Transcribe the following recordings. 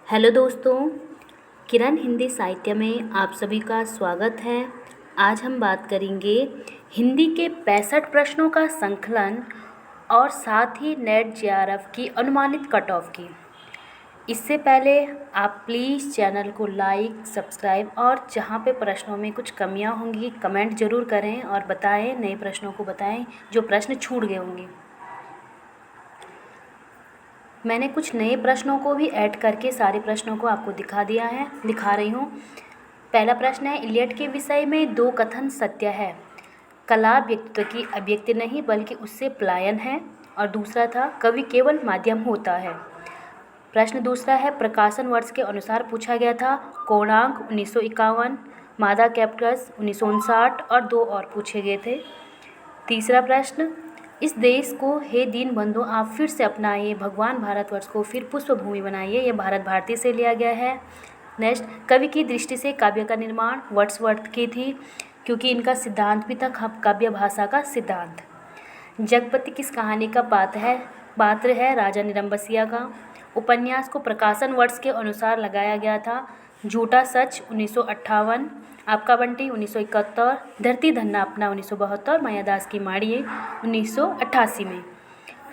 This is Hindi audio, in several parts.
हेलो दोस्तों, किरण हिंदी साहित्य में आप सभी का स्वागत है। आज हम बात करेंगे हिंदी के 65 प्रश्नों का संकलन और साथ ही नेट जेआरएफ की अनुमानित कट ऑफ की। इससे पहले आप प्लीज़ चैनल को लाइक, सब्सक्राइब और जहाँ पे प्रश्नों में कुछ कमियाँ होंगी कमेंट ज़रूर करें और बताएं, नए प्रश्नों को बताएं जो प्रश्न छूट गए होंगे। मैंने कुछ नए प्रश्नों को भी ऐड करके सारे प्रश्नों को आपको दिखा रही हूँ। पहला प्रश्न है, इलियट के विषय में दो कथन सत्य है। कला व्यक्तित्व की अभिव्यक्ति नहीं बल्कि उससे पलायन है। और दूसरा था, कवि केवल माध्यम होता है। प्रश्न दूसरा है, प्रकाशन वर्ष के अनुसार पूछा गया था। कोणार्क 1951, मादा कैप्टस 1959 और दो और पूछे गए थे। तीसरा प्रश्न, इस देश को हे दीन बंधु आप फिर से अपनाइए, भगवान भारतवर्ष को फिर पुष्प भूमि बनाइए। यह भारत भारती से लिया गया है। नेक्स्ट, कवि की दृष्टि से काव्य का निर्माण वर्ड्सवर्थ की थी, क्योंकि इनका सिद्धांत भी था काव्य भाषा का सिद्धांत। जगपति किस कहानी का पात्र है? राजा निरंबसिया का। उपन्यास को प्रकाशन वर्ष के अनुसार लगाया गया था। झूठा सच 1958, आपका बंटी 1971, धरती धन्ना अपना 1972, मायादास की माड़िए 1988 में।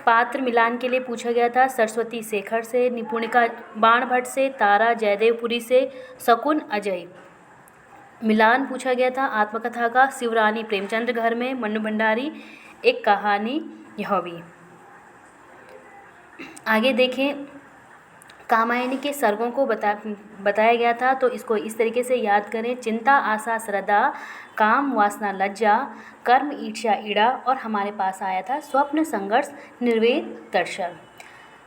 पात्र मिलान के लिए पूछा गया था। सरस्वती शेखर से, निपुणिका बाण भट्ट से, तारा जयदेवपुरी से, शकुन अजय। मिलान पूछा गया था आत्मकथा का। शिवरानी प्रेमचंद्र घर में, मन्नू भंडारी एक कहानी यह भी। आगे देखें, कामायनी के सर्गों को बताया गया था, तो इसको इस तरीके से याद करें। चिंता, आशा, श्रद्धा, काम, वासना, लज्जा, कर्म, ईर्ष्या, ईड़ा और हमारे पास आया था स्वप्न, संघर्ष, निर्वेद, दर्शन।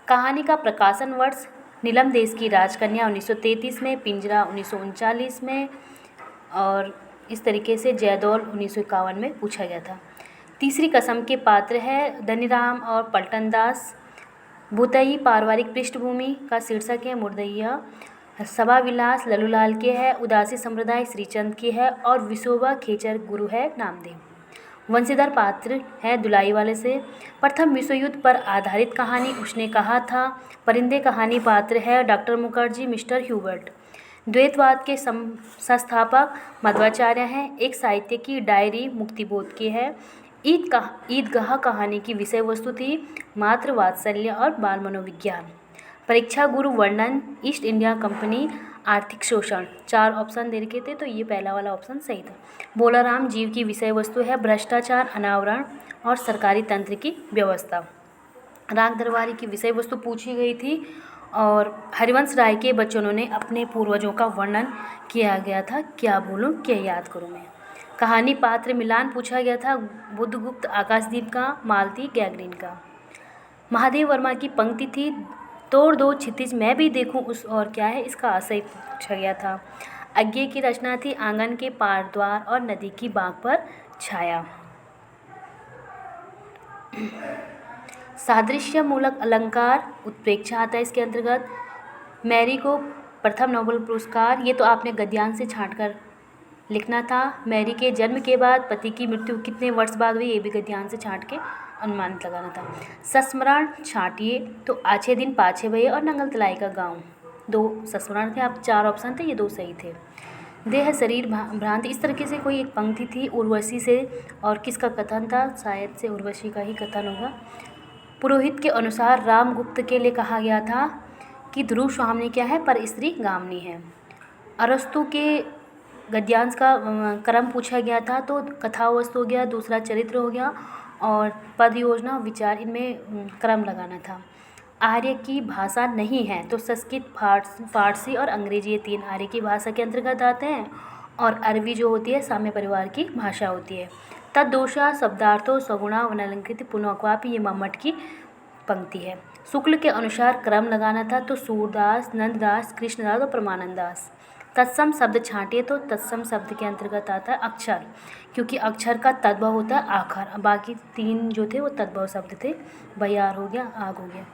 कहानी का प्रकाशन वर्ष, नीलम देश की राजकन्या 1933 में, पिंजरा 1939 में और इस तरीके से जयदौल 1951 में पूछा गया था। तीसरी कसम के पात्र है धनीराम और पलटन दास। भूतई पारिवारिक पृष्ठभूमि का शीर्षक है मुर्दैया। सभा विलास लल्लूलाल के है। उदासी संप्रदाय श्रीचंद की है और विशोबा खेचर गुरु है नामदेव। वंशीधर पात्र है दुलाई वाले से। प्रथम विश्व युद्ध पर आधारित कहानी उसने कहा था। परिंदे कहानी पात्र है डॉक्टर मुखर्जी, मिस्टर ह्यूबर्ट। द्वैतवाद के संस्थापक मध्वाचार्य हैं। एक साहित्य की डायरी मुक्तिबोध की है। ईदगाह कहानी की विषय वस्तु थी मातृ वात्सल्य और बाल मनोविज्ञान। परीक्षा गुरु वर्णन, ईस्ट इंडिया कंपनी, आर्थिक शोषण। 4 ऑप्शन दे रखे थे, तो ये पहला वाला ऑप्शन सही था। बोलाराम जीव की विषय वस्तु है भ्रष्टाचार, अनावरण और सरकारी तंत्र की व्यवस्था। राग दरबारी की विषय वस्तु पूछी गई थी और हरिवंश राय के बच्चनों ने अपने पूर्वजों का वर्णन किया गया था। क्या बोलूं, क्या याद करूं मैं। कहानी पात्र मिलान पूछा गया था। बुद्धगुप्त आकाशदीप का, मालती गैगरिन का। महादेव वर्मा की पंक्ति थी, तोड़ दो क्षितिज मैं भी देखूं उस और क्या है, इसका आशय पूछा गया था। अज्ञे की रचना थी आंगन के पार द्वार और नदी की बाग पर छाया। सादृश्य मूलक अलंकार उत्प्रेक्षा आता है इसके अंतर्गत। मैरी को प्रथम नोबेल पुरस्कार, ये तो आपने गद्यांश से छांटकर लिखना था। मैरी के जन्म के बाद पति की मृत्यु कितने वर्ष बाद हुई, ये भी गद्यांश से छांट के अनुमानित लगाना था। संस्मरण छांटिए, तो आछे दिन पाछे भये और नंगल तलाई का गाँव। 2 संस्मरण थे, आप 4 ऑप्शन थे, ये 2 सही थे। देह शरीर भ्रांति, इस तरीके से कोई एक पंक्ति थी उर्वशी से, और किसका कथन था, शायद से उर्वशी का ही कथन होगा। पुरोहित के अनुसार रामगुप्त के लिए कहा गया था कि ध्रुव स्वामिनी क्या है, पर स्त्री गामनी है। अरस्तु के गद्यांश का क्रम पूछा गया था, तो कथा वस्तु हो गया, दूसरा चरित्र हो गया और पद योजना विचार, इनमें क्रम लगाना था। आर्य की भाषा नहीं है, तो संस्कृत, फारसी और अंग्रेजी, ये 3 आर्य की भाषा के अंतर्गत आते हैं और अरबी जो होती है साम्य परिवार की भाषा होती है। तद्दोषा शब्दार्थो सगुणा वनलंकृत पुनःक्वापि, ये मम्मट की पंक्ति है। शुक्ल के अनुसार क्रम लगाना था, तो सूरदास, नंददास, कृष्णदास और परमानंद दास। तत्सम शब्द छांटिए, तो तत्सम शब्द के अंतर्गत आता है अक्षर, क्योंकि अक्षर का तद्भव होता है आखर। बाकी 3 जो थे वो तद्भव शब्द थे। बयार हो गया, आग हो गया।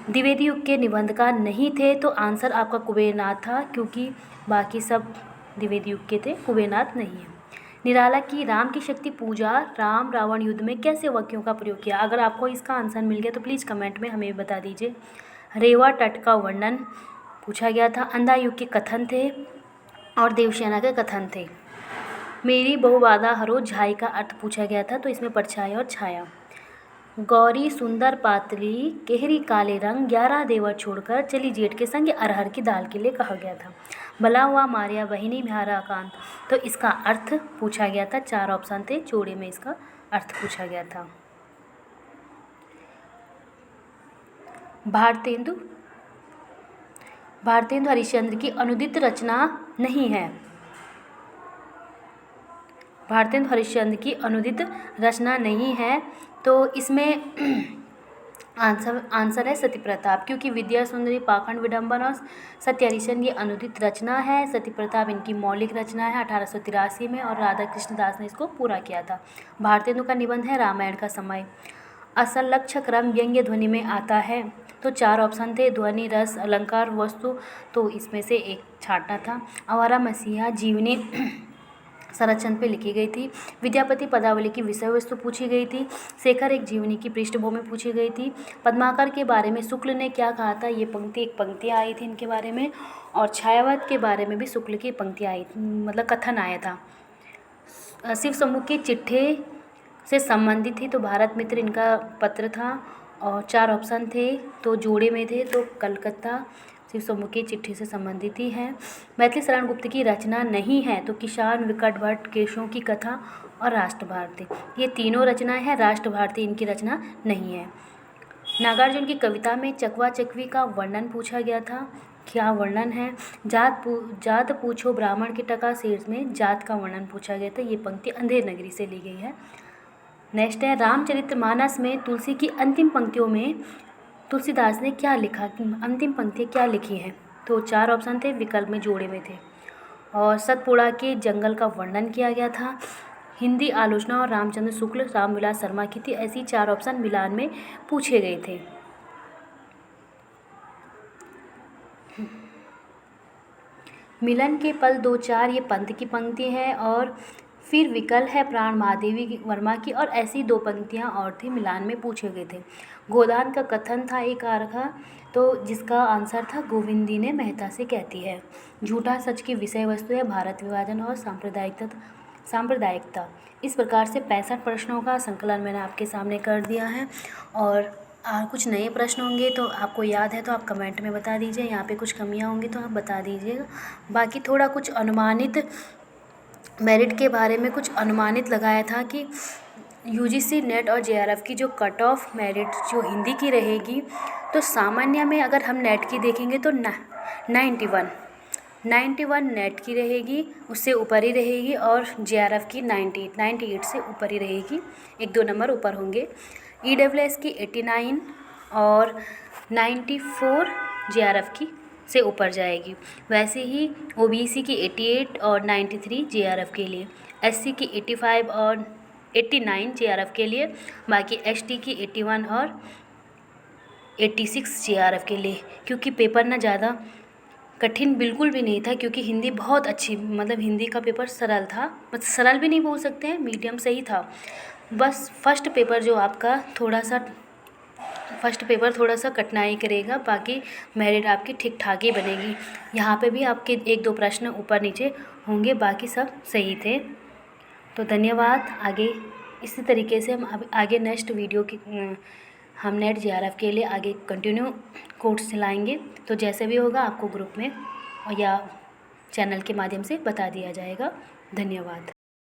द्विवेदी युग के निबंधकार नहीं थे, तो आंसर आपका कुबेरनाथ था, क्योंकि बाकी सब द्विवेदी युग के थे, कुबेरनाथ नहीं है। निराला की राम की शक्ति पूजा, राम रावण युद्ध में कैसे वाक्यों का प्रयोग किया। अगर आपको इसका आंसर मिल गया तो प्लीज़ कमेंट में हमें बता दीजिए। रेवा तट का वर्णन, पूछा गया था। अंधा युग के कथन थे और देवसेना के कथन थे। मेरी बहुबाधा हरो झाई का अर्थ पूछा गया था, तो इसमें परछाई और छाया। गौरी सुंदर पातली केहरी काले रंग 11 देवर छोड़कर चली जेठ के संग अरहर की दाल के लिए कहा गया था। भला हुआ मारिया बहिनी म्यारा कांत, तो इसका अर्थ पूछा गया था। 4 ऑप्शन थे, जोड़े में इसका अर्थ पूछा गया था। भारतेंदु हरिश्चंद्र की अनुदित रचना नहीं है। भारतेंदु हरिश्चंद्र की अनुदित रचना नहीं है, तो इसमें आंसर है सती प्रताप, क्योंकि विद्या सुंदरी, पाखंड विडंबन और सत्य हरिश्चंद्र ये अनुदित रचना है। सती प्रताप इनकी मौलिक रचना है 1883 में, और राधा कृष्ण दास ने इसको पूरा किया था। भारतेंदु का निबंध है रामायण का समय। असल लक्ष्य क्रम व्यंग्य ध्वनि में आता है, तो 4 ऑप्शन थे, ध्वनि, रस, अलंकार, वस्तु, तो इसमें से एक छांटना था। आवारा मसीहा जीवनी शरदचंद्र पे लिखी गई थी। विद्यापति पदावली की विषय वस्तु पूछी गई थी। शेखर एक जीवनी की पृष्ठभूमि पूछी गई थी। पद्माकर के बारे में शुक्ल ने क्या कहा था, ये एक पंक्ति आई थी इनके बारे में। और छायावत के बारे में भी शुक्ल की पंक्ति आई, मतलब कथन आया था। शिव समूह की चिट्ठी से संबंधित थी, तो भारत मित्र इनका पत्र था। और 4 ऑप्शन थे, तो जोड़े में थे, तो कलकत्ता शिव समूह की चिट्ठी से संबंधित ही है। मैथिली शरण गुप्त की रचना नहीं है, तो किसान, विकट भट्ट, केशों की कथा और राष्ट्र भारती, ये तीनों रचनाएं हैं। राष्ट्र भारती इनकी रचना नहीं है। नागार्जुन की कविता में चकवा चकवी का वर्णन पूछा गया था, क्या वर्णन है। जात पूछो ब्राह्मण के टका शीर्ष में जात का वर्णन पूछा गया था, ये पंक्ति अंधेर नगरी से ली गई है। नेक्स्ट है रामचरितमानस में तुलसी की अंतिम पंक्तियों में तुलसीदास ने क्या लिखा, अंतिम पंक्तियाँ क्या लिखी हैं, तो 4 ऑप्शन थे, विकल्प में जोड़े में थे। और सतपुड़ा के जंगल का वर्णन किया गया था। हिंदी आलोचना और रामचंद्र शुक्ल, रामविलास शर्मा की थी। ऐसी 4 ऑप्शन मिलान में पूछे गए थे। मिलन के पल 2-4 ये पंत की पंक्ति है। और फिर विकल्प है प्राण महादेवी वर्मा की, और ऐसी 2 पंक्तियाँ और थी, मिलान में पूछे गए थे। गोदान का कथन था एक आरखा, तो जिसका आंसर था गोविंदी ने मेहता से कहती है। झूठा सच की विषय वस्तु है भारत विभाजन और सांप्रदायिकता। इस प्रकार से 65 प्रश्नों का संकलन मैंने आपके सामने कर दिया है। और कुछ नए प्रश्न होंगे तो आपको याद है तो आप कमेंट में बता दीजिए, यहाँ पे कुछ कमियाँ होंगी तो आप बता दीजिएगा। बाकी थोड़ा कुछ अनुमानित मेरिट के बारे में कुछ अनुमानित लगाया था कि यूजीसी नेट और जेआरएफ की जो कट ऑफ मेरिट जो हिंदी की रहेगी, तो सामान्य में अगर हम नेट की देखेंगे तो 91 नेट की रहेगी, उससे ऊपर ही रहेगी। और जेआरएफ की 98 से ऊपर ही रहेगी, 1-2 नंबर ऊपर होंगे। ईडब्ल्यूएस की 89 और 94 जेआरएफ की से ऊपर जाएगी। वैसे ही ओबीसी की 88 और 93 जेआरएफ के लिए, एससी की 85 और 89 जेआरएफ के लिए, बाकी एसटी की 81 और 86 जेआरएफ के लिए। क्योंकि पेपर ना ज़्यादा कठिन बिल्कुल भी नहीं था, क्योंकि हिंदी बहुत अच्छी, मतलब हिंदी का पेपर सरल था, मतलब सरल भी नहीं बोल सकते हैं, मीडियम सही था। बस फर्स्ट पेपर जो आपका थोड़ा सा कठिनाई करेगा, बाकी मेरिट आपकी ठीक ठाक ही बनेगी। यहाँ पे भी आपके 1-2 प्रश्न ऊपर नीचे होंगे, बाकी सब सही थे। तो धन्यवाद। आगे इसी तरीके से हम आगे नेक्स्ट वीडियो की हम नेट जेआरएफ के लिए आगे कंटिन्यू कोर्स चलाएँगे। तो जैसे भी होगा आपको ग्रुप में या चैनल के माध्यम से बता दिया जाएगा। धन्यवाद।